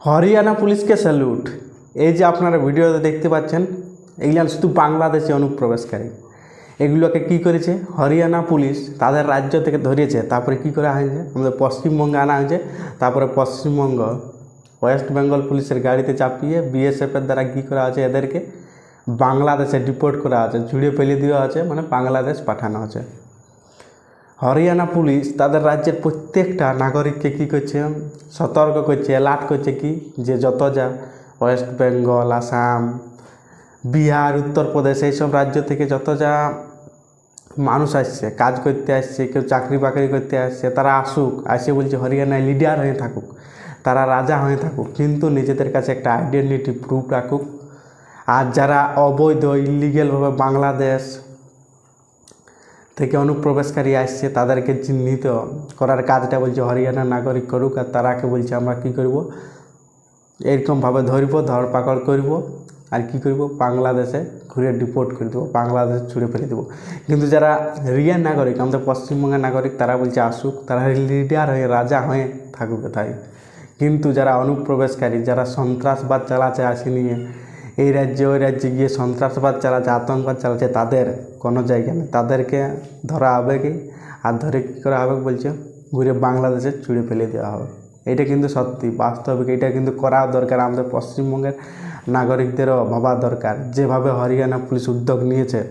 হরিয়ানা পুলিশকে স্যালুট। এই যে আপনারা ভিডিওতে দেখতে পাচ্ছেন, এগুলো শুধু বাংলাদেশে অনুপ্রবেশকারী। এগুলোকে কি করেছে হরিয়ানা পুলিশ, তাদের রাজ্য থেকে ধরিয়েছে, তারপরে কি করা হয়েছে আমাদের পশ্চিমবঙ্গে আনা হয়েছে, তারপরে পশ্চিমবঙ্গ ওয়েস্ট বেঙ্গল পুলিশের গাড়িতে চাপিয়ে বিএসএফের দ্বারা কী করা আছে, এদেরকে বাংলাদেশে ডিপোর্ট করা আছে, ঝুড়ে ফেলে দেওয়া আছে, মানে বাংলাদেশ পাঠানো আছে। হরিয়ানা পুলিশ তাদের রাজ্যের প্রত্যেকটা নাগরিককে কী করছে, সতর্ক করছে, অ্যালার্ট করছে কি যে যত যা ওয়েস্ট বেঙ্গল, আসাম, বিহার, উত্তরপ্রদেশ এইসব রাজ্য থেকে যত যা মানুষ আসছে, কাজ করতে আসছে, কেউ চাকরি বাকরি করতে আসছে, তারা আসুক, আসে বলছে হরিয়ানায় লিডার হয়ে থাকুক, তারা রাজা হয়ে থাকুক, কিন্তু নিজেদের কাছে একটা আইডেন্টিটি প্রুফ রাখুক। আর যারা অবৈধ ইলিগেলভাবে বাংলাদেশ থেকে অনুপ্রবেশকারী আসছে তাদেরকে চিহ্নিত করার কাজটা বলছে হরিয়ানা নাগরিক করুক। আর তারাকে বলছে আমরা কী করব, এরকমভাবে ধরব, ধরপাকড় করব, আর কী করব, বাংলাদেশে ঘুরে ডিপোর্ট করে দেবো, বাংলাদেশে ছুড়ে ফেলে দেবো। কিন্তু যারা রিয়াল নাগরিক, আমাদের পশ্চিমবঙ্গের নাগরিক, তারা বলছে আসুক, তারা লিডার হয়ে রাজা হয়ে থাকুক তাই। কিন্তু যারা অনুপ্রবেশকারী, যারা সন্ত্রাসবাদ চালাচ্ছে আসি নিয়ে এই রাজ্যে ওই রাজ্যে গিয়ে সন্ত্রাসবাদ চালাচ্ছে, আতঙ্কবাদ চালাচ্ছে, তাদের কোনো জায়গা নেই, তাদেরকে ধরা হবে কি, আর ধরে কী করা হবে বলছে ঘুরে বাংলাদেশে ছুড়ে ফেলে দেওয়া হবে। এটা কিন্তু সত্যি বাস্তবিক, এটা কিন্তু করা দরকার, আমাদের পশ্চিমবঙ্গের নাগরিকদেরও ভাবা দরকার। যেভাবে হরিয়ানা পুলিশ উদ্যোগ নিয়েছে,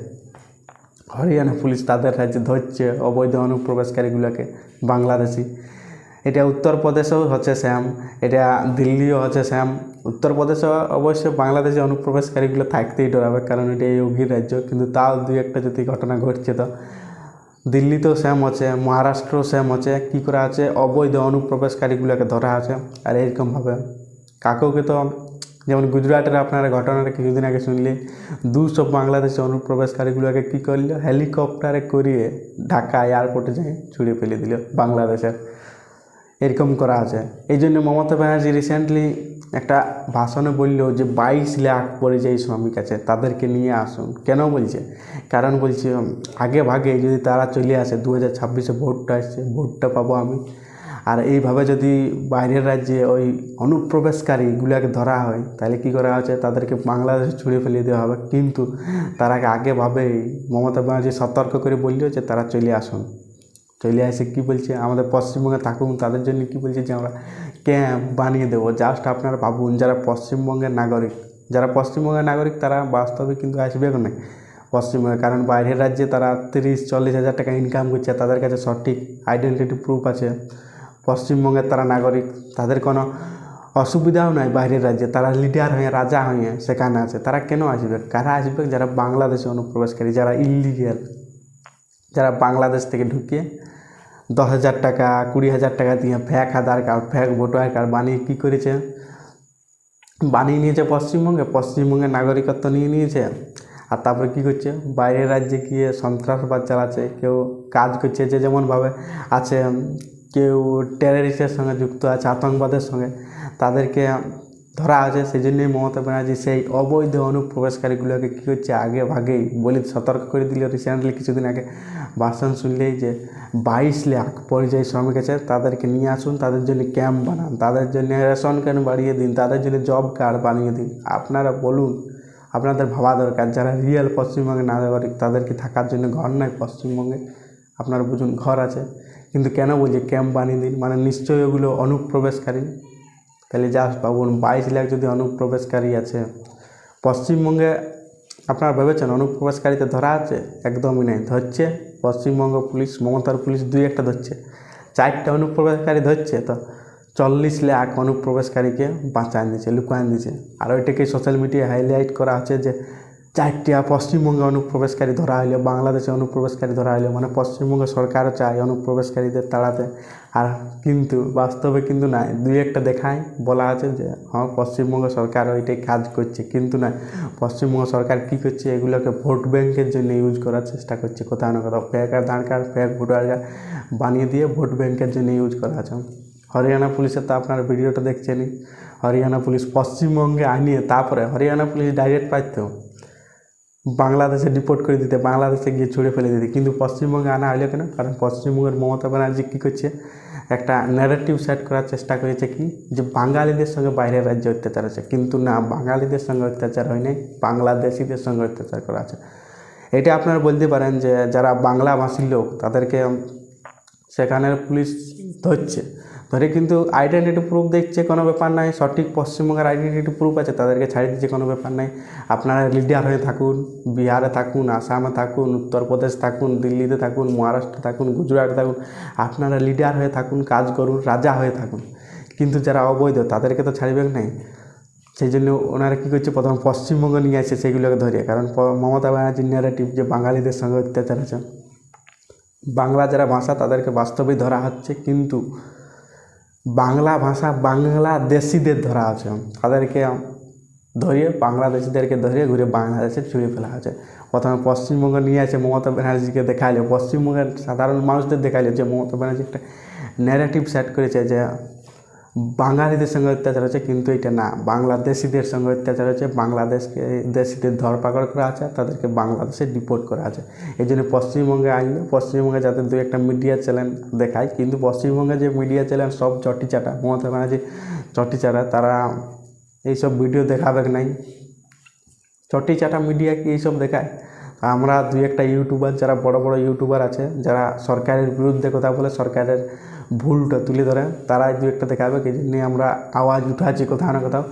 হরিয়ানা পুলিশ তাদের রাজ্যে ধরছে অবৈধ অনুপ্রবেশকারীগুলোকে বাংলাদেশি, এটা উত্তরপ্রদেশেও হচ্ছে শ্যাম, এটা দিল্লিও হচ্ছে শ্যাম। উত্তরপ্রদেশে অবশ্য বাংলাদেশে অনুপ্রবেশকারীগুলো থাকতেই ডরাবে, কারণ এটা যোগীর রাজ্য, কিন্তু তাও দুই একটা যদি ঘটনা ঘটছে তো দিল্লিতেও শ্যাম হচ্ছে, মহারাষ্ট্রও শ্যাম হচ্ছে, কী করা আছে অবৈধ অনুপ্রবেশকারীগুলোকে ধরা আছে। আর এরকমভাবে কাকুকে তো, যেমন গুজরাটের আপনারা ঘটনাটা কিছুদিন আগে শুনলে, 200 বাংলাদেশি অনুপ্রবেশকারীগুলোকে কী করলো, হেলিকপ্টারে করিয়ে ঢাকা এয়ারপোর্টে যাই ছুড়ে ফেলে দিল বাংলাদেশের। এরকম করা আছে। এই জন্য মমতা ব্যানার্জি রিসেন্টলি একটা ভাষণে বললো যে 22 লাখ পরিযায়ী শ্রমিক আছে, তাদেরকে নিয়ে আসুন। কেন বলছে, কারণ বলছে আগে ভাগে যদি তারা চলে আসে, 2026-এ ভোটটা আসছে, ভোটটা পাবো আমি। আর এইভাবে যদি বাইরের রাজ্যে ওই অনুপ্রবেশকারীগুলোকে ধরা হয়, তাহলে কী করা হচ্ছে, তাদেরকে বাংলাদেশে ছুড়ে ফেলে দেওয়া হবে। কিন্তু তারা আগেভাবেই মমতা ব্যানার্জি সতর্ক করে বললো যে তারা চলে আসুন। চলে আসে কী বলছে, আমাদের পশ্চিমবঙ্গে থাকুন, তাদের জন্য কী বলছে যে আমরা ক্যাম্প বানিয়ে দেবো। জাস্ট আপনারা ভাবুন, যারা পশ্চিমবঙ্গের নাগরিক তারা বাস্তবে কিন্তু আসবে না পশ্চিমবঙ্গে, কারণ বাইরের রাজ্যে তারা 30-40 হাজার টাকা ইনকাম করছে, তাদের কাছে সঠিক আইডেন্টিটি প্রুফ আছে। পশ্চিমবঙ্গের তারা নাগরিক, তাদের কোনো অসুবিধাও নাই বাইরের রাজ্যে, তারা লিডার হয়ে রাজা হয়ে সেখানে আছে। তারা কেন আসবে, কারা আসবে, যারা বাংলাদেশে অনুপ্রবেশকারী, যারা ইলিগেল, যারা বাংলাদেশ থেকে ঢুকিয়ে 10,000 টাকা 20,000 টাকা দিয়ে ফ্যাক আধার কার্ড, ফ্যাক ভোটার কার্ড বানিয়ে কী করেছে, বানিয়ে নিয়েছে পশ্চিমবঙ্গের নাগরিকত্ব নিয়ে নিয়েছে। আর তারপরে কী করছে, বাইরের রাজ্যে গিয়ে সন্ত্রাসবাদ চালাচ্ছে, কেউ কাজ করছে, যে যেমনভাবে আছে, কেউ টেররিস্টের সঙ্গে যুক্ত আছে, আতঙ্কবাদের সঙ্গে, তাদেরকে ধরা আছে। সেই জন্যই মমতা ব্যানার্জি সেই অবৈধ অনুপ্রবেশকারীগুলোকে কী করছে, আগে ভাগেই বলে সতর্ক করে দিল। রিসেন্টলি কিছুদিন আগে ভাষণ শুনলেই যে 22 লাখ পরিযায়ী শ্রমিক আছে, তাদেরকে নিয়ে আসুন, তাদের জন্য ক্যাম্প বানান, তাদের জন্য রেশন কার্ড বাড়িয়ে দিন, তাদের জন্য জব কার্ড বানিয়ে দিন। আপনারা বলুন, আপনাদের ভাবা দরকার, যারা রিয়েল পশ্চিমবঙ্গের নাগরিক, তাদের কি থাকার জন্য ঘর নাই পশ্চিমবঙ্গে? আপনারা বুঝুন, ঘর আছে, কিন্তু কেন বলছে ক্যাম্প বানিয়ে দিন, মানে নিশ্চয়ই ওগুলো অনুপ্রবেশকারী। তাহলে জাস্ট ভাবুন, 22 লাখ যদি অনুপ্রবেশকারী আছে পশ্চিমবঙ্গে, আপনারা ভেবেছেন অনুপ্রবেশকারীতে ধরা আছে? একদমই নেই। ধরছে পশ্চিমবঙ্গ পুলিশ, মমতার পুলিশ 2-1টা ধরছে, 4টা অনুপ্রবেশকারী ধরছে, তো 40 লাখ অনুপ্রবেশকারীকে বাঁচান দিচ্ছে, লুকান দিচ্ছে। আর ওইটাকে সোশ্যাল মিডিয়ায় হাইলাইট করা আছে যে 4টা পশ্চিমবঙ্গে অনুপ্রবেশকারী ধরা হইলো, বাংলাদেশে অনুপ্রবেশকারী ধরা হইলো, মানে পশ্চিমবঙ্গ সরকারও চায় অনুপ্রবেশকারীদের তাড়াতে। আর কিন্তু বাস্তবে কিন্তু নাই, 2-1টা দেখায়, বলা আছে যে হ্যাঁ পশ্চিমবঙ্গ সরকার ওইটাই কাজ করছে, কিন্তু না, পশ্চিমবঙ্গ সরকার কী করছে, এগুলোকে ভোট ব্যাংকের জন্য ইউজ করার চেষ্টা করছে। কোথাও না কোথাও ফ্যাক আধার কার্ড, ফ্যাক ভোটার কার্ড বানিয়ে দিয়ে ভোট ব্যাংকের জন্য ইউজ করা আছে। হরিয়ানা পুলিশের তো আপনার ভিডিওটা দেখছেনই, হরিয়ানা পুলিশ পশ্চিমবঙ্গে আনিয়ে তারপরে হরিয়ানা পুলিশ ডাইরেক্ট পাইতো বাংলাদেশে ডিপোর্ট করে দিতে, বাংলাদেশে গিয়ে ছুড়ে ফেলে দিতে, কিন্তু পশ্চিমবঙ্গে আনা হইলো কেন? কারণ পশ্চিমবঙ্গের মমতা ব্যানার্জি কী করছে, একটা ন্যারেটিভ সেট করার চেষ্টা করেছে কি যে বাঙালিদের সঙ্গে বাইরের রাজ্যে অত্যাচার আছে, কিন্তু না, বাঙালিদের সঙ্গে অত্যাচার হয়নি, বাংলাদেশিদের সঙ্গে অত্যাচার করা আছে। এটা আপনারা বলতে পারেন যে যারা বাংলাভাষী লোক তাদেরকে সেখানের পুলিশ ধরে কিন্তু আইডেন্টিটি প্রুফ দেখছে, কোনো ব্যাপার নাই, সঠিক পশ্চিমবঙ্গের আইডেন্টিটি প্রুফ আছে, তাদেরকে ছাড়িয়ে দিচ্ছে, কোনো ব্যাপার নাই। আপনারা লিডার হয়ে থাকুন, বিহারে থাকুন, আসামে থাকুন, উত্তরপ্রদেশ থাকুন, দিল্লিতে থাকুন, মহারাষ্ট্রে থাকুন, গুজরাটে থাকুন, আপনারা লিডার হয়ে থাকুন, কাজ করুন, রাজা হয়ে থাকুন, কিন্তু যারা অবৈধ তাদেরকে তো ছাড়বে নাই। সেই জন্য ওনারা কী করছে, প্রথম পশ্চিমবঙ্গ নিয়ে আসছে সেগুলোকে ধরে, কারণ মমতা ব্যানার্জির ন্যারেটিভ যে বাঙালিদের সঙ্গে অত্যাচার আছে, বাংলা যারা ভাষা তাদেরকে বাস্তবেই ধরা হচ্ছে, কিন্তু বাংলা ভাষা বাংলাদেশিদের ধরা আছে, তাদেরকে ধরিয়ে বাংলাদেশিদেরকে ধরিয়ে ঘুরে বাংলাদেশে ছুঁড়ে ফেলা হয়েছে। প্রথমে পশ্চিমবঙ্গ নিয়ে আসে, মমতা ব্যানার্জিকে দেখাইলে, পশ্চিমবঙ্গের সাধারণ মানুষদের দেখাইলে যে মমতা ব্যানার্জি একটা ন্যারেটিভ সেট করেছে যে বাঙালিদের সঙ্গে অত্যাচার হচ্ছে, কিন্তু এটা না, বাংলাদেশিদের সঙ্গে অত্যাচার হচ্ছে, দেশিদের ধরপাকড় করা আছে, তাদেরকে বাংলাদেশে ডিপোর্ট করা আছে। এই জন্য পশ্চিমবঙ্গে আনলে, পশ্চিমবঙ্গে যাতে দু একটা মিডিয়া চ্যানেল দেখায়, কিন্তু পশ্চিমবঙ্গে যে মিডিয়া চ্যানেল সব চটিচাটা, মমতা ব্যানার্জি চটিচাটা, তারা এইসব ভিডিও দেখাবে নাই। চটিচাটা মিডিয়া কি এইসব দেখায়? আমরা দুই একটা ইউটিউবার, যারা বড় বড় ইউটিউবার আছে, যারা সরকারের বিরুদ্ধে কথা বলে, সরকারের ভুলটা তুলে ধরে, তারাই দু একটা দেখাবে, এই জন্যে আমরা আওয়াজ উঠাচ্ছি কোথাও না কোথাও।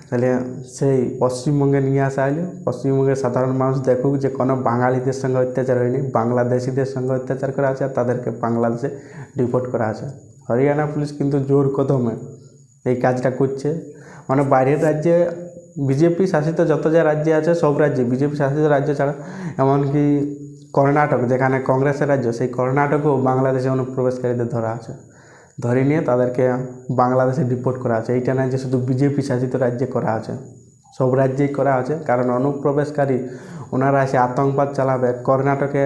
তাহলে সেই পশ্চিমবঙ্গে নিয়ে আসা হলে পশ্চিমবঙ্গের সাধারণ মানুষ দেখুক যে কোনো বাঙালিদের সঙ্গে অত্যাচার হয়নি, বাংলাদেশিদের সঙ্গে অত্যাচার করা আছে, তাদেরকে বাংলাদেশে ডিপোর্ট করা আছে। হরিয়ানা পুলিশ কিন্তু জোর কদমে এই কাজটা করছে, মানে বাইরের রাজ্যে বিজেপি শাসিত যত যা রাজ্যে আছে, সব রাজ্যে, বিজেপি শাসিত রাজ্য ছাড়া, এমনকি কর্ণাটক যেখানে কংগ্রেসের রাজ্য, সেই কর্ণাটকেও বাংলাদেশে অনুপ্রবেশকারীদের ধরা আছে, ধরে নিয়ে তাদেরকে বাংলাদেশে ডিপোর্ট করা আছে। এইটা নয় যে শুধু বিজেপি শাসিত রাজ্যে করা আছে, সব রাজ্যেই করা আছে, কারণ অনুপ্রবেশকারী ওনারা এসে আতঙ্কবাদ চালাবে। কর্ণাটকে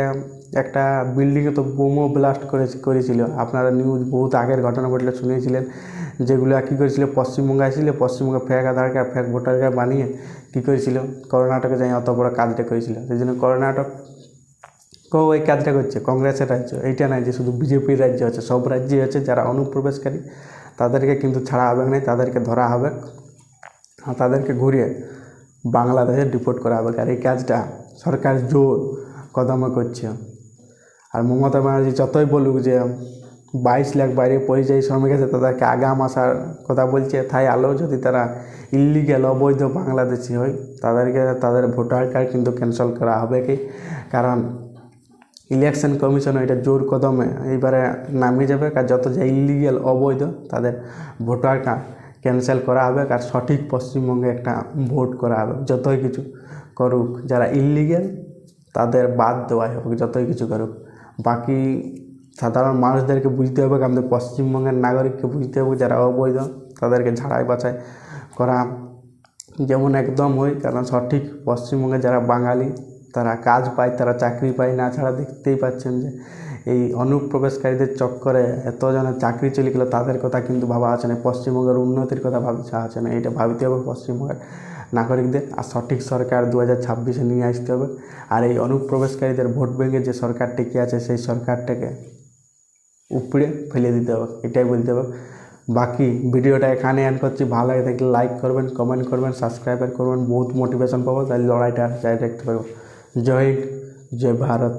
একটা বিল্ডিংয়ে তো বোমও ব্লাস্ট করেছিল, আপনারা নিউজ বহুত আগের ঘটনা ঘটলে শুনেছিলেন, যেগুলো কী করেছিল, পশ্চিমবঙ্গে আসছিল, পশ্চিমবঙ্গে ফেক আধার কার্ড, ফেক ভোটার কার্ড বানিয়ে কী করেছিল, কর্ণাটকে যাই অত বড় কাজটা করেছিল। সেই জন্য কর্ণাটকও এই কাজটা করছে, কংগ্রেসের রাজ্য, এইটা নয় যে শুধু বিজেপির রাজ্য আছে, সব রাজ্যেই আছে যারা অনুপ্রবেশকারী, তাদেরকে কিন্তু ছাড়া হবে না, তাদেরকে ধরা হবে, আর তাদেরকে ঘুরিয়ে বাংলাদেশে ডিপোর্ট করা হবে। আর এই কাজটা সরকার জোর কদমে করছে। আর মমতা ব্যানার্জি যতই বলুক যে 22 লাখ বাইরে পরিযায়ী শ্রমিক আছে, তাদেরকে আগাম আসার কথা বলছে, তাই আলো যদি তারা ইলিগ্যাল অবৈধ বাংলাদেশি হয়, তাদেরকে তাদের ভোটার কার্ড কিন্তু ক্যান্সেল করা হবে কি, কারণ ইলেকশন কমিশন এটা জোর কদমে এইবারে নামিয়ে যাবে, আর যত যা ইলিগ্যাল অবৈধ তাদের ভোটার কার্ড ক্যান্সেল করা হবে, আর সঠিক পশ্চিমবঙ্গে একটা ভোট করা হবে। যতই কিছু করুক, যারা ইলিগ্যাল তাদের বাদ দেওয়াই হবে, যতই কিছু করুক। বাকি সাধারণ মানুষদেরকে বুঝতে হবে, আমাদের পশ্চিমবঙ্গের নাগরিককে বুঝতে হবে, যারা অবৈধ তাদেরকে ঝাড়াই বাছাই করা যেমন একদম হয়, কারণ সঠিক পশ্চিমবঙ্গে যারা বাঙালি তারা কাজ পায়, তারা চাকরি পায় না, ছাড়া দেখতেই পাচ্ছেন যে এই অনুপ্রবেশকারীদের চক্করে এতজনের চাকরি চলে গেলো, তাদের কথা কিন্তু ভাবা আছে না, পশ্চিমবঙ্গের উন্নতির কথা ভাবছা আছে না। এটা ভাবতে হবে পশ্চিমবঙ্গের নাগরিকদের, আর সঠিক সরকার 2026-এ নিয়ে আসতে হবে। আর এই অনুপ্রবেশকারীদের ভোট ব্যাঙ্কে যে সরকার টিকে আছে, সেই সরকারটাকে উপড়ে ফেলে দিতে হবে, এটাই বলতে হবে। বাকি ভিডিওটা এখানে এন্ড করছি। ভালো লাগে থাকলে লাইক করবেন, কমেন্ট করবেন, সাবস্ক্রাইব করবেন, বহুত মোটিভেশন পাবো, তাই লড়াইটা যাই দেখতে পাবো। জয় হিন্দ, জয় ভারত।